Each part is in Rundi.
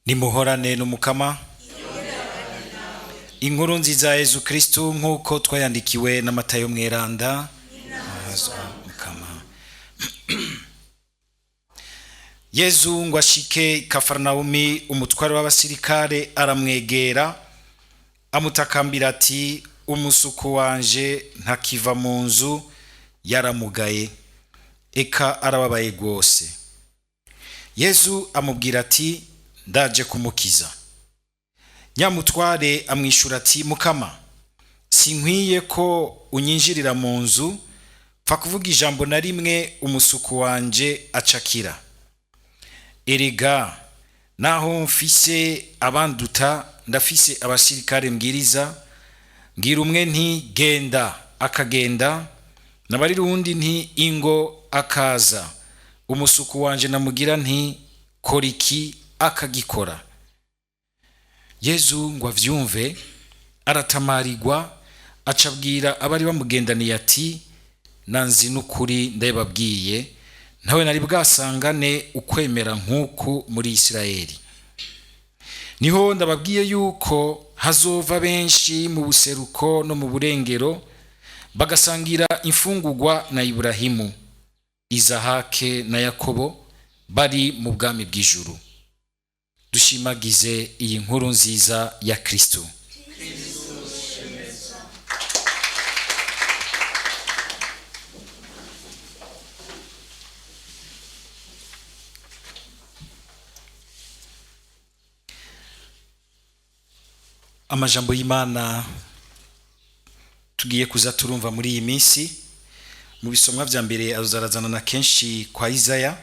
nimuhorane n'umukama. Inkuru nziza ya Yezu Kristo nk'uko twayandikiwe na Matayo mweranda. Mukama. Yezu ngo ashike Kafarnaumi, umutware w'abasirikare aramwegera amutakambira ati, umusuku wanje ntakiva mu nzu, yaramugaye, eka arababaye rwose. Yezu amubwira ati, ndaje kumukiza. Nyamutware amwishura ati, mukama, sinkwiye ko unyinjirira mu nzu, pfa kuvuga ijambo na rimwe umusuku wanje acakira. Erega naho mfise abanduta, ndafise abasirikare mbwiriza, ngira umwe nti genda, akagenda, nabari rundi nti ingo, akaza. Umusuku wanje namugira nti kora iki, akagikora. Yezu ngo avyumve aratamarirwa, acabwira abari bamugendaniye ati, nanzi n'ukuri ndababwiye, ntawe nari bwasangane ukwemera nk'uku muri Isirayeli. Niho ndababwiye yuko hazova benshi mu buseruko no mu burengero, bagasangira imfungurwa na Iburahimu, Izahake na Yakobo bari mu bwami bw'ijuru. Dushimagize iyi nkuru nziza ya Kristo. Amajambo y'Imana tugiye kuza turumva muri iyi minsi, mu bisomwa vya mbere azarazana na kenshi kwa Isaya,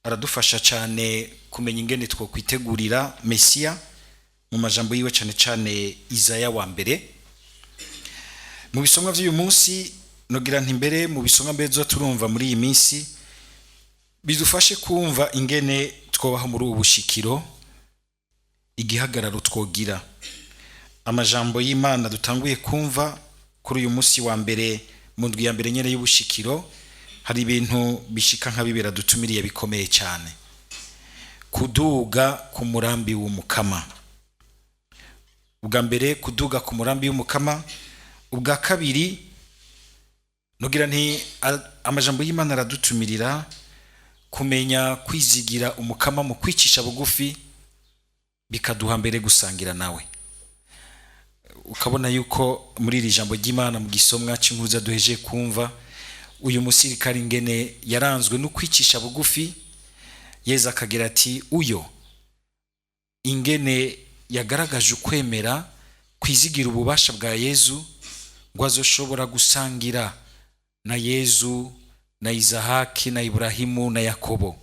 aradufasha cyane kumenya ingene two kwitegurira Mesiya. Mu majambo yiwe cyane cyane Isaya wa mbere. Mu bisomwa vy'uyu munsi nogira nti mbere mu bisomwa mbere zo turumva muri iyi minsi, bidufashe kumva ingene twobaho muri ubu bushikiro, igihagararo twogira. Amajambo y'Imana dutanguye kumva kuri uyu munsi wa mbere mu ndwi ya mbere nyene y'ubushikiro, hari ibintu bishika nka bibera dutumiriye bikomeye cyane. Kuduga ku murambi w'umukama. Ubwa mbere kuduga ku murambi w'umukama, ubwa kabiri nogira nti amajambo y'Imana aradutumirira kumenya kwizigira umukama mu kwicisha bugufi, bikaduha mbere gusangira nawe. Ukabona yuko muri iri jambo ry'Imana mu gisomwa cy'inkuza duheje kumva, uyu musirikari ngene yaranzwe no kwicisha bugufi. Yezu akagira ati, uyo ingene yagaragaje ukwemera, kwizigira ububasha bwa Yezu, ngo azoshobora gusangira na Yezu na Izahaki na Iburahimu na Yakobo.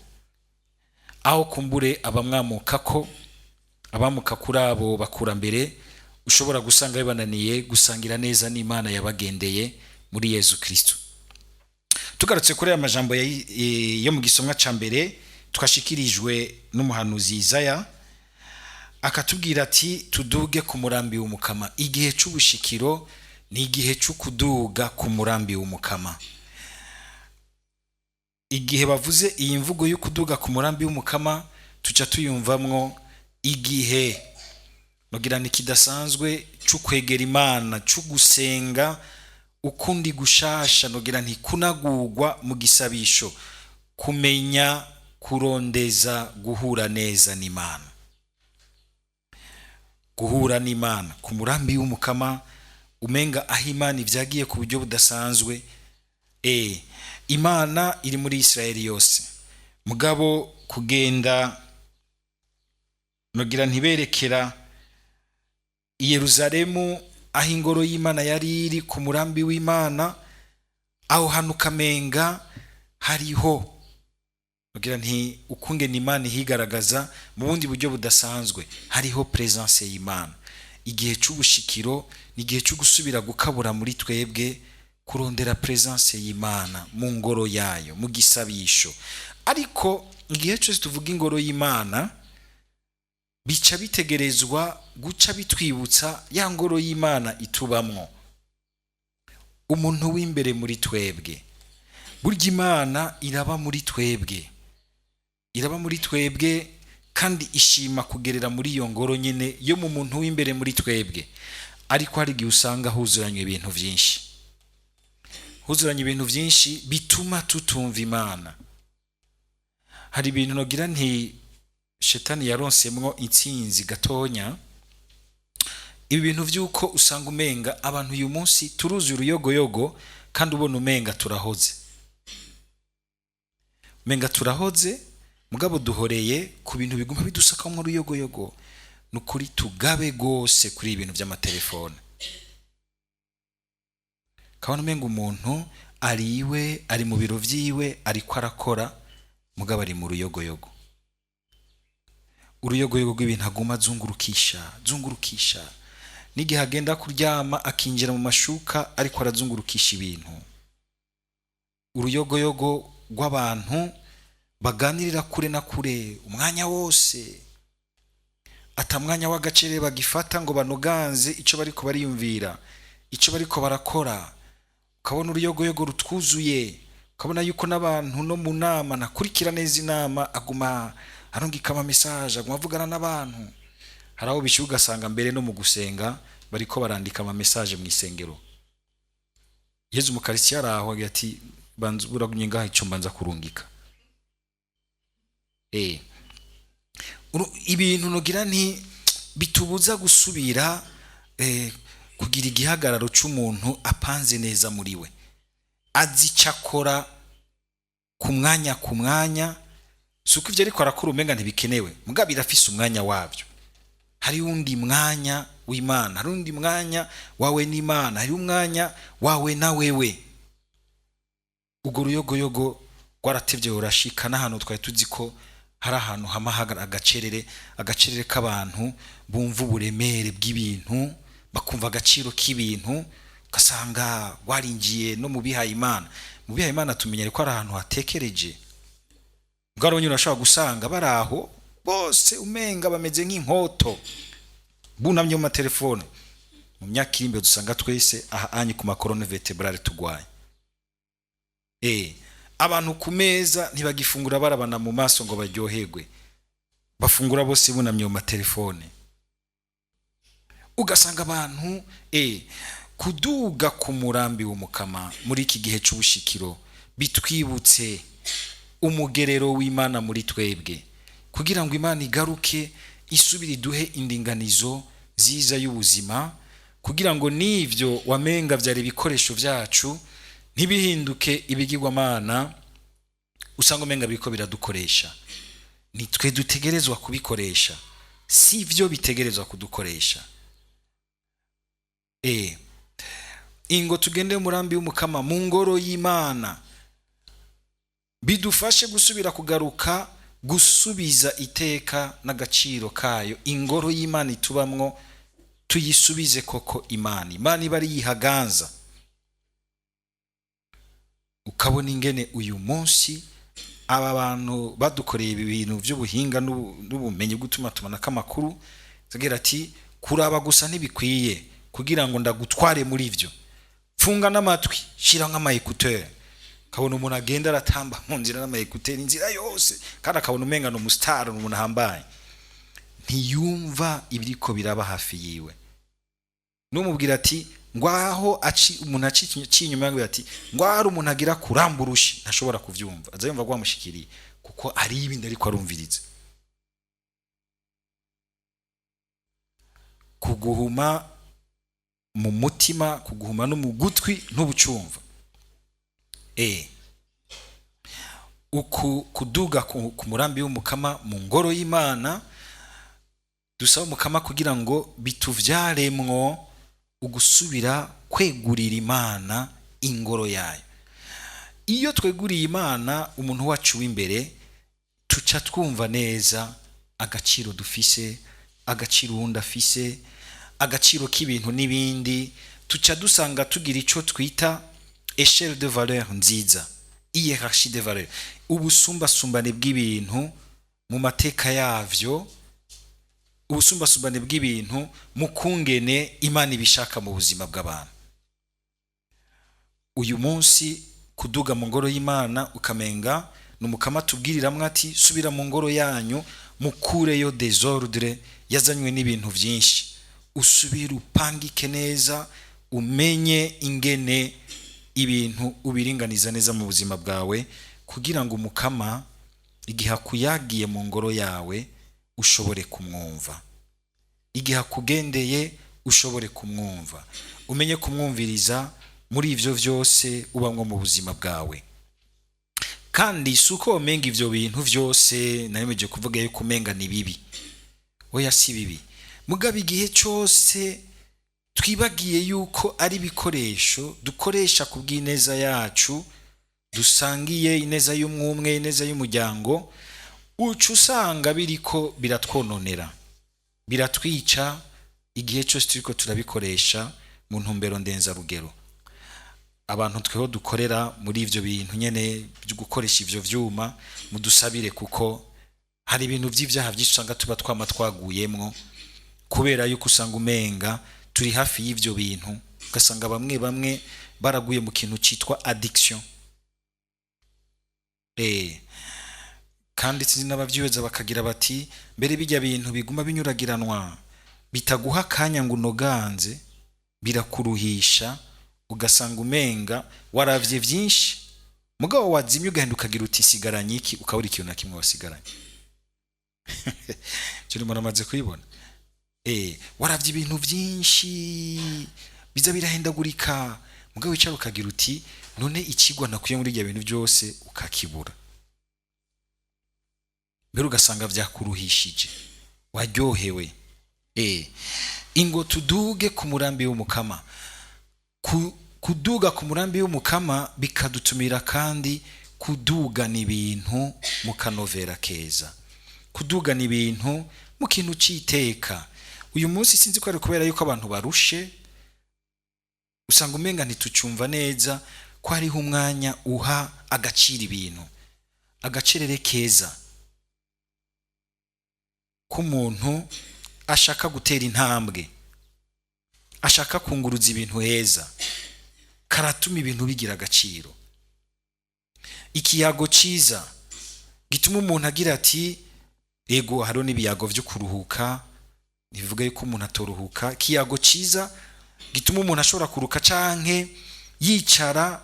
Aho kumbure abamuka kuri abo bakurambere, ushobora gusanga bibananiye gusangira neza n'Imana yabagendeye muri Yezu Kristo. Tugarutse kuri aya majambo yo mu gisomwa ca mbere twashikirijwe n'umuhanuzi Isaya, akatubwira ati tuduge ku murambi w'umukama. Igihe c'ubushikiro ni igihe cyo kuduga ku murambi w'umukama. Igihe bavuze iyi mvugo yo kuduga ku murambi w'umukama, tuca tuyumvamwo igihe nogira ni kidasanzwe cyo kwegera Imana, cyo gusenga ukundi gushasha, nogira nti kunagurwa mu gisabisho, kumenya kurondeza guhura neza n'Imana. Guhura n'Imana ku murambi w'umukama, umenga aho Imana ivyagiye ku buryo budasanzwe. Imana iri muri Isirayeli yose, mugabo kugenda nogira ntiberekera i Yerusalemu, aho ingoro y'Imana yari iri ku murambi w'Imana, aho hantu kamenga hariho nogira nti ukungene Imana ihigaragaza mu bundi buryo budasanzwe, hariho presence y'Imana. Igihe c'ubushikiro ni igihe cyo gusubira gukabura muri twebwe, kurondera presence y'Imana mu ngoro yayo, mu gisabisho. Ariko igihe cyose tuvuga ingoro y'Imana, bica bitegerezwa guca bitwibutsa ya ngoro y'Imana itubamwo, umuntu w'imbere muri twebwe. Burya Imana iraba muri twebwe, kandi ishima kugerera muri iyo ngoro nyine yo mu muntu w'imbere muri twebwe. Ariko hari igihe usanga huzuranye ibintu byinshi bituma tutumva Imana. Hari ibintu nogira nti shetani yaronsemwo intsinzi gatonya. Ibi bintu by'uko usanga umenga abantu uyu munsi turuzi uruyogoyogo, kandi ubona umenga turahoze mugabo duhoreye ku bintu biguma bidusaka mu ruyogoyogo. Nukuri tugabe gose kuri ibintu by'amatelefone. Kabona umenga umuntu ari mu biro vyiwe ariko arakora, mugabo ari mu ruyogoyogo. Uruyogoyogo rw'ibintu aguma zungurukisha. N'igihe agenda kuryama akinjira mu mashuka ariko arazungurukisha ibintu. Uruyogoyogo rw'abantu baganirira kure na kure umwanya wose, atamwanya w'agacere bagifata ngo banoganze ico bariko bariyumvira, ico bariko barakora. Ukabona uruyogoyogo rutwuzuye, ukabona yuko n'abantu no mu nama nakurikira neza inama aguma arungika ama message, aguma avugana n'abantu. Haraho bishyuga ugasanga mbere no mu gusenga bariko barandika ama message mu isengero. Yezu mukarisi yaraho ati banza buragumye ngaho ico mbanza kurungika. Ibintu nogira nti bitubuza gusubira kugira igihagararo c'umuntu apanze neza muri we, azi cakora ku mwanya. Suko ivyo ariko arakora umenga ntibikenewe, mugabo birafise umwanya wabyo. Hari undi mwanya w'Imana, hari undi mwanya wawe n'Imana, hari umwanya wawe na wewe. Ubwo ruyogoyogo rwaratevye urashika n'ahantu twari tuzi ko hari ahantu hamahagara agacerere k'abantu bumva uburemere bw'ibintu, bakumva agaciro k'ibintu, ugasanga waringiye no mu bihaye Imana. Mu bihaye Imana tumenyere ko ari ahantu hatekereje. Ubwo nyine urashobora gusanga baraho bose umenga bameze nk'inkoto bunamye mu matelefone. Mu myaka iri imbere dusanga twese ahanye ku makorone vertebrale tugwaye. Abantu ku meza ntibagifungura barabana mu maso ngo baryoherwe, bafungura bose bunamye mu matelefone. Ugasanga abantu kuduga ku murambi w'umukama muri iki gihe c'ubushikiro bitwibutse umugerero w'Imana muri twebwe, kugira ngo Imana igaruke isubire iduhe indinganizo ziza y'ubuzima, kugira ngo n'ivyo wamenga vyari ibikoresho vyacu ntibihinduke ibigirwamana usanga umenga biriko biradukoresha. Ni twe dutegerezwa kubikoresha, si vyo bitegerezwa kudukoresha. Ingo tugende umurambi w'umukama mu ngoro y'Imana, bidufashe gusubira kugaruka gusubiza iteka n'agaciro kayo. Ingoro y'Imana itubamwo tuyisubize koko Imana ibari yihaganza. Ukabona ingene uyu munsi aba bantu badukoreye ibi bintu by'ubuhinga n'ubumenyi gutuma tumanaka amakuru, zagira ati kuraba gusa ntibikwiye, kugira ngo ndagutware muri ivyo funga n'amatwi, shira nk'ama écouteur. Kabona umuntu agenda aratamba mu nzira n'ama écouteur inzira yose, kandi akabona umenga no mustar umuntu hambaye, ntiyumva ibiriko biraba hafi yiwe. Numubwira ati ngwaho umuntu acinyuma yangu ati ngwari umuntu agira kuramburushi, ntashobora kuvyumva, azayumva gwamushikiriye kuko ari ibindi ariko arumviriza. Kuguhuma mu mutima, kuguhuma no mu gutwi ntubucumva. Kuduga ku murambi w'umukama mu ngoro y'Imana, dusaba umukama kugira ngo bituvyaremwo ugusubira kwegurira Imana ingoro yayo. Iyo tweguriye Imana umuntu wacu w'imbere, tuca twumva neza agaciro dufise, agaciro wundi afise, agaciro k'ibintu n'ibindi. Tuca dusanga tugira ico twita échelle de valeur nziza, hiérarchie de valeur, ubusumbasumbane bw'ibintu mu mateka yavyo, ubusumbasumbane bw'ibintu mu kungene Imana ibishaka mu buzima bw'abantu. Uyu munsi kuduga mu ngoro y'Imana ukamenga n'umukama tubwiriramwe ati subira mu ngoro yanyu mukureyo desordre yazanywe n'ibintu byinshi, usubire upangike neza, umenye ingene ibintu ubiringaniza neza mu buzima bwawe, kugira ngo umukama igihe akuyagiye mu ngoro yawe ushobore kumwumva, igihe akugendeye ushobore kumwumva, umenye kumwumviriza muri ivyo vyose ubamwo mu buzima bwawe. Kandi suko umenga ivyo bintu vyose naremeje kuvuga yuko umenga ni bibi, oya si bibi, mugabo igihe cyose twibagiye yuko ari ibikoresho dukoresha ku bw'ineza yacu, dusangiye ineza y'umwumwe, ineza y'umuryango, uca usanga biriko biratwononera, biratwica igihe cyose turiko turabikoresha mu ntumbero ndenzarugero. Abantu tweho dukorera muri ivyo bintu nyene byo gukoresha ivyo vyuma, mudusabire kuko hari ibintu vy'ivyaha vyinshi usanga tuba twama twaguyemwo, kubera yuko usanga umenga turi hafi y'ivyo bintu, ugasanga bamwe baraguye mu kintu citwa addiction. Kandi sinzi n'abavyuza bakagira bati mbere bijya bintu biguma binyuragiranwa bitaguha akanya ngo unoganze, birakuruhisha, ugasanga umenga waravye vyinshi, mugabo wazimye ugahenda ukagira uti sigaranye iki, ukabura ikintu na kimwe wasigaranye. Cyo muramaze kuyibona. Waravye ibintu vyinshi biza birahindagurika, mugabo wicara ukagira uti none ikigwa nakuye muri ibyo bintu byose ukakibura. Mbere ugasanga vyakuruhishije, waryohewe. Ingo tuduge ku murambi w'umukama. Kuduga ku murambi w'umukama bikadutumira kandi kudugana ibintu mu kanovera keza, kudugana ibintu mu kintu c'iteka. Uyu munsi sinzi ko ari kubera yuko abantu barushe, usanga umenga ntitucumva neza ko hariho umwanya uha agaciro ibintu, agacerere keza k'umuntu ashaka gutera intambwe, ashaka kunguruza ibintu heza, karatuma ibintu bigira agaciro. Ikiyago ciza gituma umuntu agira ati ego hariho n'ibiyago vyo kuruhuka, bivuga yuko umuntu atoruhuka. Ikiyago ciza gituma umuntu ashobora kuruka canke yicara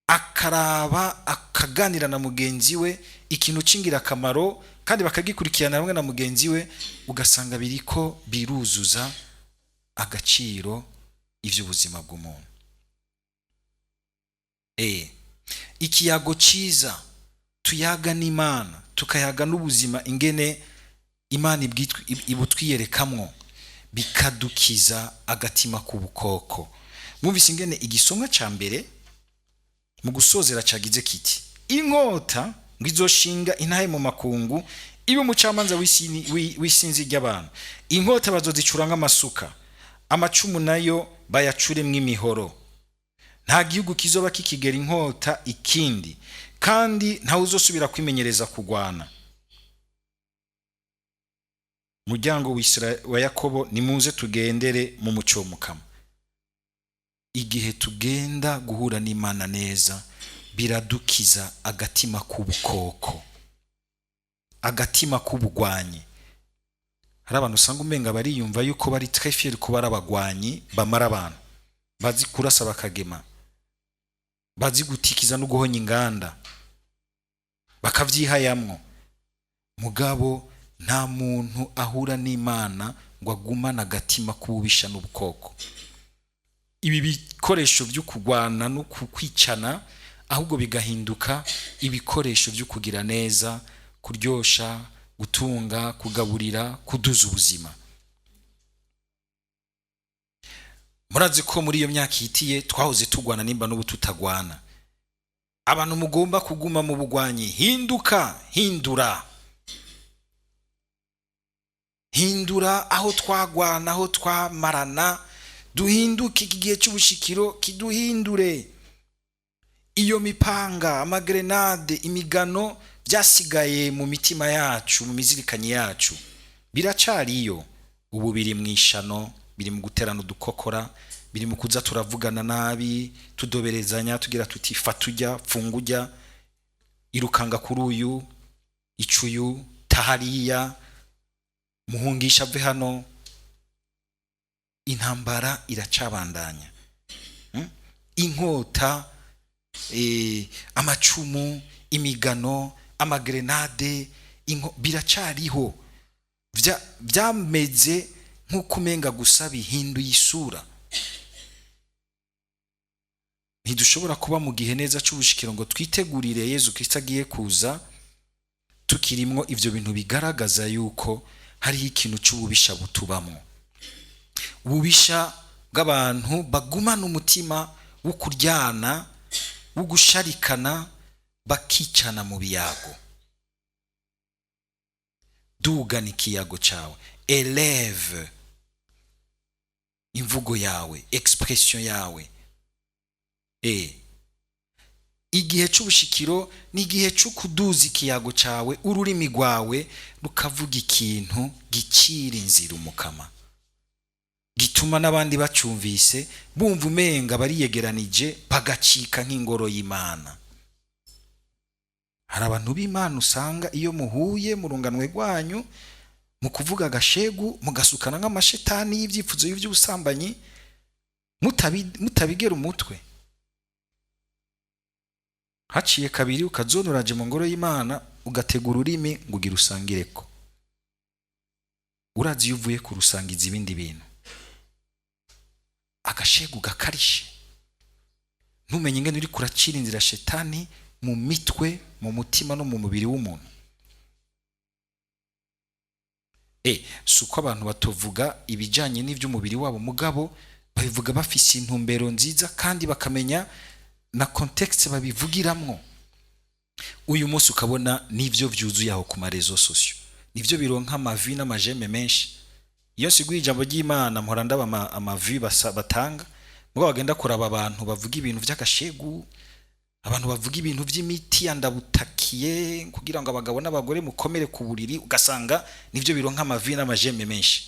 akaraba akaganira na mugenzi we ikintu cingira akamaro, kandi bakagikurikirana hamwe na mugenzi we, ugasanga biriko biruzuza agaciro ivy'ubuzima bw'umuntu. Ikiyago ciza tuyaga n'Imana, tukayaga n'ubuzima ingene Imana ibutwiyerekamwo, bikadukiza agatima k'ubukoko. Mumvise ingene igisomwa ca mbere mu gusozera cagize kiti inkota ngo izoshinga intahe mu makungu, ibe umucamanza w'isinzi ry'abantu. Inkota bazozicura nk'amasuka, amacumu nayo bayacuremwo imihoro. Nta gihugu kizoba kikigera inkota ikindi, kandi ntawe uzosubira kwimenyereza kugwana. Muryango wa Yakobo, nimuze tugendere mu muco w'umukama. Igihe tugenda guhura n'Imana neza, biradukiza agatima k'ubukoko, agatima k'ubugwanyi. Hari abantu usanga umenga bariyumva yuko bari très fier kuba ari abagwanyi bamara abantu, bazi kurasa bakagema, bazi gutikiza no guhonya inganda, bakavyihayamwo. Mugabo nta muntu ahura n'Imana ngo agumane agatima k'ububisha n'ubukoko. Ibi bikoresho byo kugwana no kukwicana, ahubwo bigahinduka ibikoresho byo kugira neza, kuryosha, gutunga, kugaburira, kuduza ubuzima. Murazi ko muri iyo myaka ihitiye twahoze tugwana nimba n'ubu tutagwana. Abantu mugomba kuguma mu bugwanyi, hindura aho twagwana, aho twamarana, duhinduke. Igihe cy'ubushikiro kiduhindure. Iyo mipanga, amagrenade, imigano byasigaye mu mitima yacu, mu mizirikanyi yacu, biracariyo. Ubu biri mu ishano, biri mu guterana udukokora, biri mu kuza turavugana nabi, tudoberezanya, tugira tuti fatujya, pfungujya, irukanga kuri uyu, icuyu, tahariya muhungisha ave hano, intambara iracabandanya. Inkota, amacumu, imigano, amagrenade, biracariho. Byameze nk'uko umenga gusa bihinduye isura. Ntidushobora kuba mu gihe neza cy'ubushikiro ngo twitegurire Yezu Kristo agiye kuza tukirimwo ivyo bintu bigaragaza yuko hariho ikintu cy'ububisha butubamo. Ububisha bw'abantu bagumana umutima wo kuryana, wo gusharikana, bakicana mu biyago. Dugana ikiyago cawe, eleve imvugo yawe, expression yawe. Igihe cy'ubushikiro ni igihe cyo kuduza ikiyago cawe, ururimi rwawe rukavuga ikintu gicira inzira umukama, gituma n'abandi bacyumvise bumva umenga bariyegeranije bagacika nk'ingoro y'Imana. Hari abantu b'Imana usanga iyo muhuye mu runganwe rwanyu mu kuvuga agashegu mugasukana nk'amashetani y'ivyifuzo y'ubusambanyi mutabigera umutwe. Haciye kabiri ukazonuraje mu ngoro y'Imana ugategura ururimi ngo ugira usangireko. Urazi iyo uvuye kurusangiza ibindi bintu, agashegu gakarishe, ntumenye ingene uri kuracira inzira shetani mu mitwe, mu mutima no mu mubiri w'umuntu. Suko abantu batovuga ibijanye n'ivy'umubiri wabo, mugabo babivuga bafise intumbero nziza kandi bakamenya na context babivugiramwo. Uyu munsi ukabona nivyo vyuzuye aho ku marezo sosio, nivyo bironka amavi n'amajeme menshi. Iyo siguye ijambo ry'Imana mpora ndaba amavi batanga, mugabo bagenda kuraba abantu bavuga ibintu vy'agashegu, abantu bavuga ibintu vy'imiti yandabutakiye kugira ngo abagabo n'abagore mukomere ku buriri, ugasanga nivyo bironka amavi n'amajeme menshi.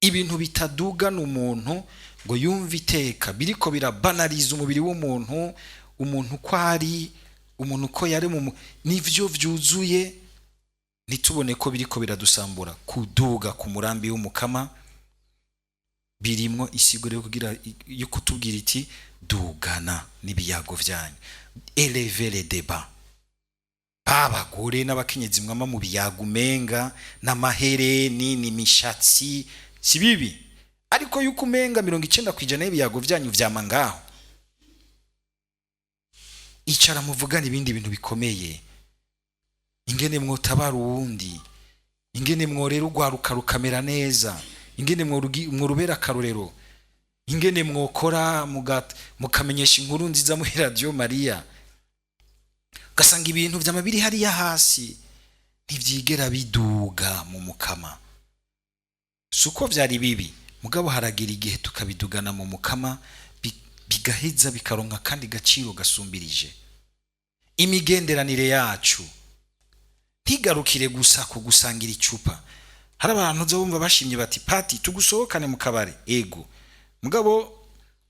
Ibintu bitadugana umuntu ngo yumve iteka, biriko birabanaliza umubiri w'umuntu, umuntu ko ari, umuntu ko yari nivyo vyuzuye. Nitubone ko biriko biradusambura kuduga ku murambi w'umukama, birimwo isiguro yo kugira yo kutubwira iti dugana n'ibiyago vyanyu, elever les débats. Abagore n'abakenyezi mwama mu biyago umenga n'amahereni n'imishatsi si bibi, ariko yuko umenga 90% y'ibiyago vyanyu vyama ngaho. Icara muvugana ibindi bintu bikomeye, ingene mwotabara uwundi, ingene mworera urwaruka rukamera neza, ingene mworubera akarorero, ingene mwokora mukamenyesha inkuru nziza muri Radio Maria. Gasanga ibintu vy'amabiri hariya hasi ntivyigera biduga mu mukama. Suko vyari bibi, mugabo haragira igihe tukabidugana mu mukama, bigaheza bikaronka kandi gaciro gasumbirije. Imigenderanire yacu ntigarukire gusa ku gusangira icupa. Hari abantu zo bumva bashimye bati pati tugusohokane mu kabare, ego mugabo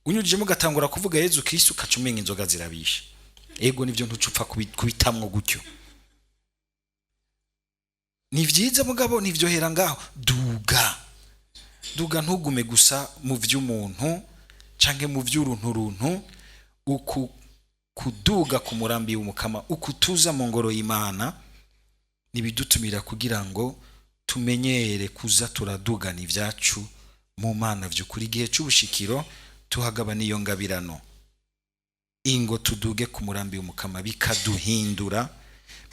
unyujije mugatangura kuvuga Yezu Kristo kacumenga inzoga zirabisha, ego nivyo ntucupfa kubitamwo gutyo. Ni vyiza mugabo nivyohera ngaho, duga ntugume gusa mu vy'umuntu canke mu vy'urunturuntu. Uku kuduga ku murambi w'umukama, ukutuza mu ngoro y'Imana, nibidutumira kugira ngo tumenyere kuza turadugana ivyacu mu Mana vy'ukuri. Igihe cy'ubushikiro tuhagabana iyo ngabirano, ingo tuduge ku murambi w'umukama, bikaduhindura,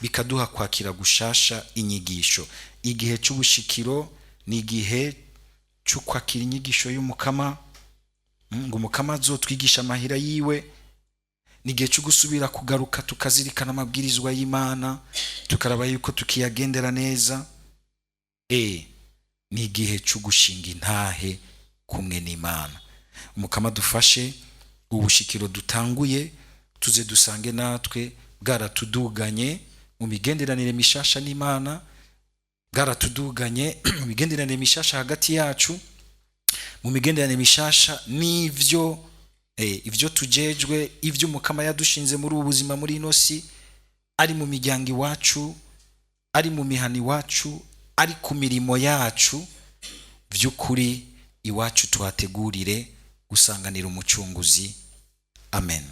bikaduha kwakira gushasha inyigisho. Igihe cy'ubushikiro ni igihe cyo kwakira inyigisho y'umukama, ngo umukama azotwigisha amahira yiwe. Ni igihe cyo gusubira kugaruka tukazirikana amabwirizwa y'Imana, tukaraba yuko tukiyagendera neza. Ni igihe cyo gushinga intahe kumwe n'Imana. Umukama dufashe ubushikiro dutanguye tuze dusange natwe bwaratuduganye mu migenderanire mishasha n'Imana, bwaratuduganye mu migenderanire mishasha hagati yacu, mu migenderanire mishasha n'ivyo ivyo tujejwe, ivyo umukama yadushinze muri ubuzima muri ino si, ari mu miryango iwacu, ari mu mihana iwacu, ari ku mirimo yacu, by'ukuri iwacu tuhategurire gusanganira umucunguzi. Amen.